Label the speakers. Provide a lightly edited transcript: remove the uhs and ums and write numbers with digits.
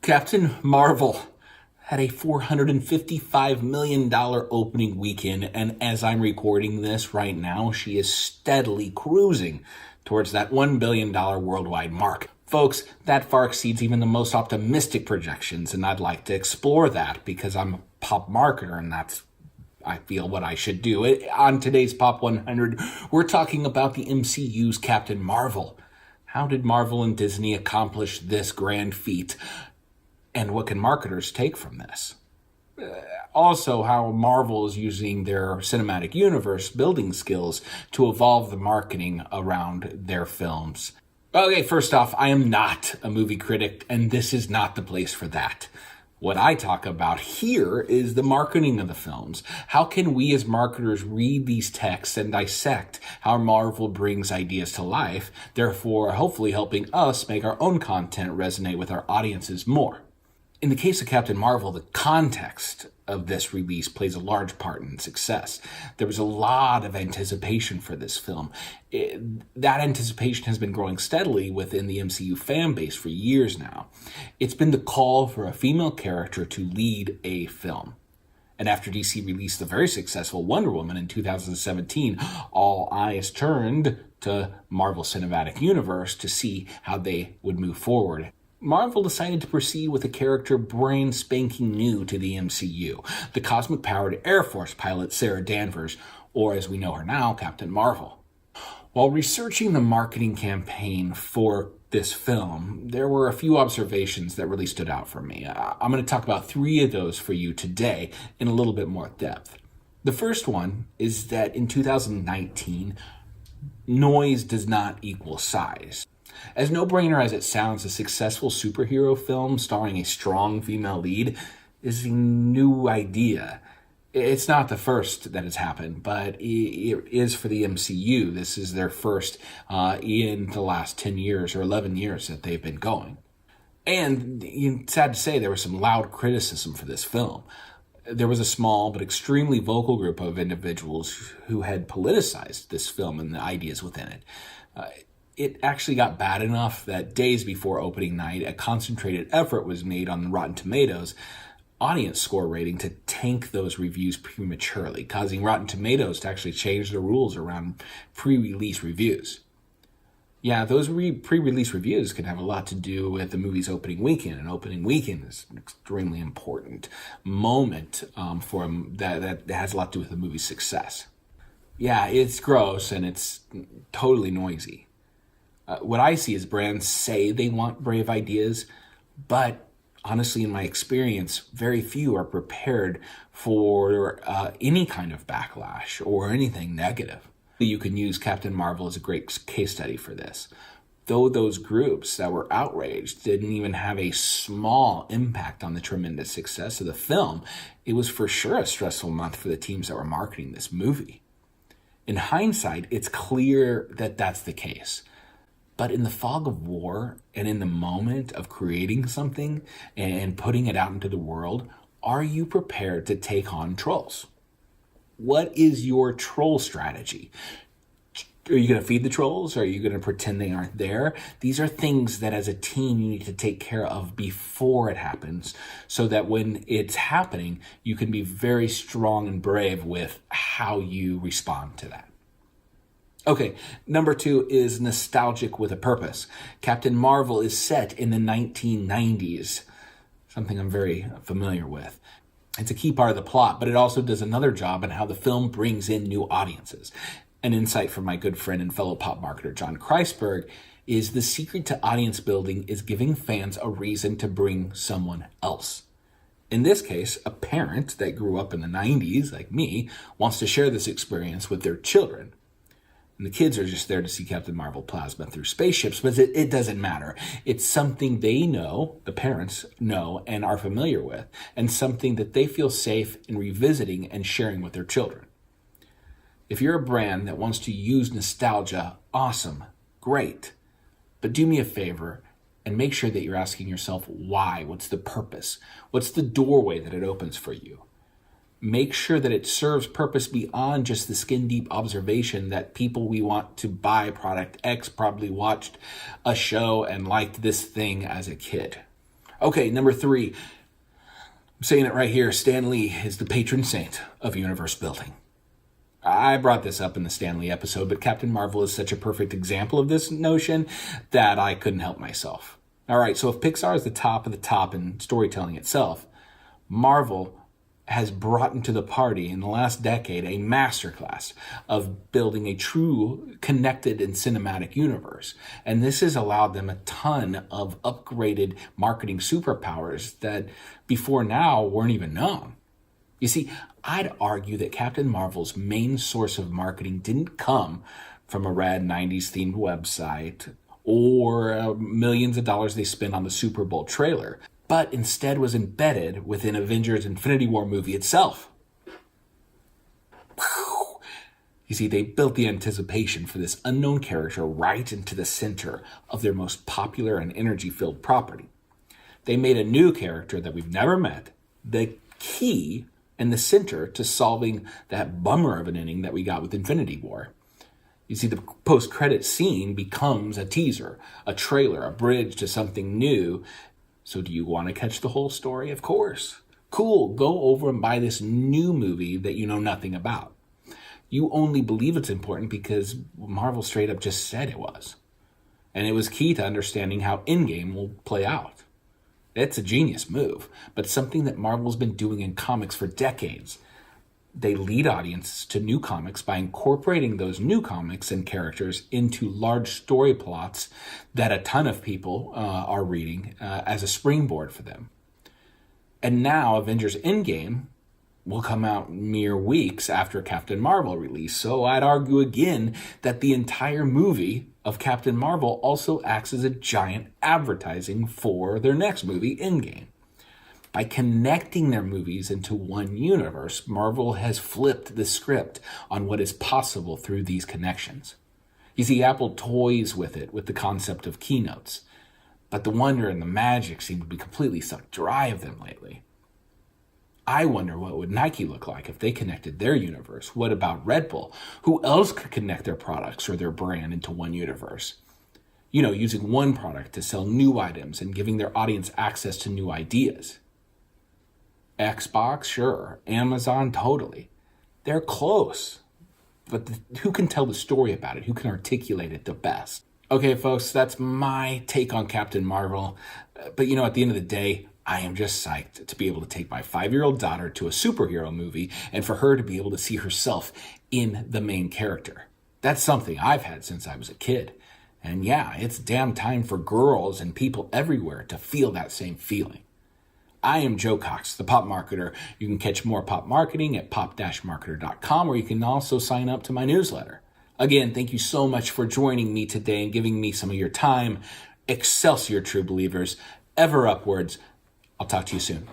Speaker 1: Captain Marvel had a $455 million opening weekend, and as I'm recording this right now, she is steadily cruising towards that $1 billion worldwide mark. Folks, that far exceeds even the most optimistic projections, and I'd like to explore that because I'm a pop marketer, and that's, I feel, what I should do. On today's Pop 100, we're talking about the MCU's Captain Marvel. How did Marvel and Disney accomplish this grand feat? And what can marketers take from this? Also, how Marvel is using their cinematic universe building skills to evolve the marketing around their films. Okay, first off, I am not a movie critic, and this is not the place for that. What I talk about here is the marketing of the films. How can we as marketers read these texts and dissect how Marvel brings ideas to life, therefore hopefully helping us make our own content resonate with our audiences more? In the case of Captain Marvel, the context of this release plays a large part in success. There was a lot of anticipation for this film. That anticipation has been growing steadily within the MCU fan base for years now. It's been the call for a female character to lead a film. And after DC released the very successful Wonder Woman in 2017, all eyes turned to Marvel Cinematic Universe to see how they would move forward. Marvel decided to proceed with a character brand spanking new to the MCU, the cosmic-powered Air Force pilot Sarah Danvers, or as we know her now, Captain Marvel. While researching the marketing campaign for this film, there were a few observations that really stood out for me. I'm going to talk about 3 of those for you today in a little bit more depth. The first one is that in 2019, noise does not equal size. As no-brainer as it sounds, a successful superhero film starring a strong female lead is a new idea. It's not the first that has happened, but it is for the MCU. This is their first in the last 10 years or 11 years that they've been going. And sad to say, there was some loud criticism for this film. There was a small but extremely vocal group of individuals who had politicized this film and the ideas within it. It actually got bad enough that days before opening night, a concentrated effort was made on the Rotten Tomatoes audience score rating to tank those reviews prematurely, causing Rotten Tomatoes to actually change the rules around pre-release reviews. Yeah, those pre-release reviews can have a lot to do with the movie's opening weekend, and opening weekend is an extremely important moment that has a lot to do with the movie's success. Yeah, it's gross and it's totally noisy. What I see is brands say they want brave ideas, but honestly, in my experience, very few are prepared for any kind of backlash or anything negative. You can use Captain Marvel as a great case study for this. Though those groups that were outraged didn't even have a small impact on the tremendous success of the film, it was for sure a stressful month for the teams that were marketing this movie. In hindsight, it's clear that that's the case. But in the fog of war and in the moment of creating something and putting it out into the world, are you prepared to take on trolls? What is your troll strategy? Are you going to feed the trolls? Are you going to pretend they aren't there? These are things that as a team you need to take care of before it happens so that when it's happening, you can be very strong and brave with how you respond to that. Okay, number 2 is nostalgic with a purpose. Captain Marvel is set in the 1990s, something I'm very familiar with. It's a key part of the plot, but it also does another job in how the film brings in new audiences. An insight from my good friend and fellow pop marketer John Kreisberg is the secret to audience building is giving fans a reason to bring someone else. In this case, a parent that grew up in the 90s, like me, wants to share this experience with their children. And the kids are just there to see Captain Marvel plasma through spaceships, but it doesn't matter. It's something they know, the parents know, and are familiar with, and something that they feel safe in revisiting and sharing with their children. If you're a brand that wants to use nostalgia, awesome, great. But do me a favor and make sure that you're asking yourself why. What's the purpose? What's the doorway that it opens for you? Make sure that it serves purpose beyond just the skin-deep observation that people we want to buy product X probably watched a show and liked this thing as a kid. Okay, number 3. I'm saying it right here. Stan Lee is the patron saint of universe building. I brought this up in the Stan Lee episode, but Captain Marvel is such a perfect example of this notion that I couldn't help myself. All right, so if Pixar is the top of the top in storytelling itself, Marvel has brought into the party in the last decade a masterclass of building a true connected and cinematic universe. And this has allowed them a ton of upgraded marketing superpowers that before now weren't even known. You see, I'd argue that Captain Marvel's main source of marketing didn't come from a rad 90s themed website or millions of dollars they spent on the Super Bowl trailer, but instead was embedded within Avengers Infinity War movie itself. You see, they built the anticipation for this unknown character right into the center of their most popular and energy-filled property. They made a new character that we've never met the key and the center to solving that bummer of an ending that we got with Infinity War. You see, the post-credit scene becomes a teaser, a trailer, a bridge to something new. So do you want to catch the whole story? Of course. Cool, go over and buy this new movie that you know nothing about. You only believe it's important because Marvel straight up just said it was. And it was key to understanding how Endgame will play out. It's a genius move, but something that Marvel's been doing in comics for decades. They lead audiences to new comics by incorporating those new comics and characters into large story plots that a ton of people are reading as a springboard for them. And now Avengers Endgame will come out mere weeks after Captain Marvel release. So I'd argue again that the entire movie of Captain Marvel also acts as a giant advertising for their next movie, Endgame. By connecting their movies into one universe, Marvel has flipped the script on what is possible through these connections. You see, Apple toys with it with the concept of keynotes, but the wonder and the magic seem to be completely sucked dry of them lately. I wonder what would Nike look like if they connected their universe. What about Red Bull? Who else could connect their products or their brand into one universe? You know, using one product to sell new items and giving their audience access to new ideas. Xbox, sure. Amazon, totally. They're close. But who can tell the story about it? Who can articulate it the best? Okay, folks, that's my take on Captain Marvel. But, you know, at the end of the day, I am just psyched to be able to take my 5-year-old daughter to a superhero movie and for her to be able to see herself in the main character. That's something I've had since I was a kid. And yeah, it's damn time for girls and people everywhere to feel that same feeling. I am Joe Cox, the Pop Marketer. You can catch more pop marketing at pop-marketer.com, where you can also sign up to my newsletter. Again, thank you so much for joining me today and giving me some of your time. Excelsior, true believers. Ever upwards. I'll talk to you soon.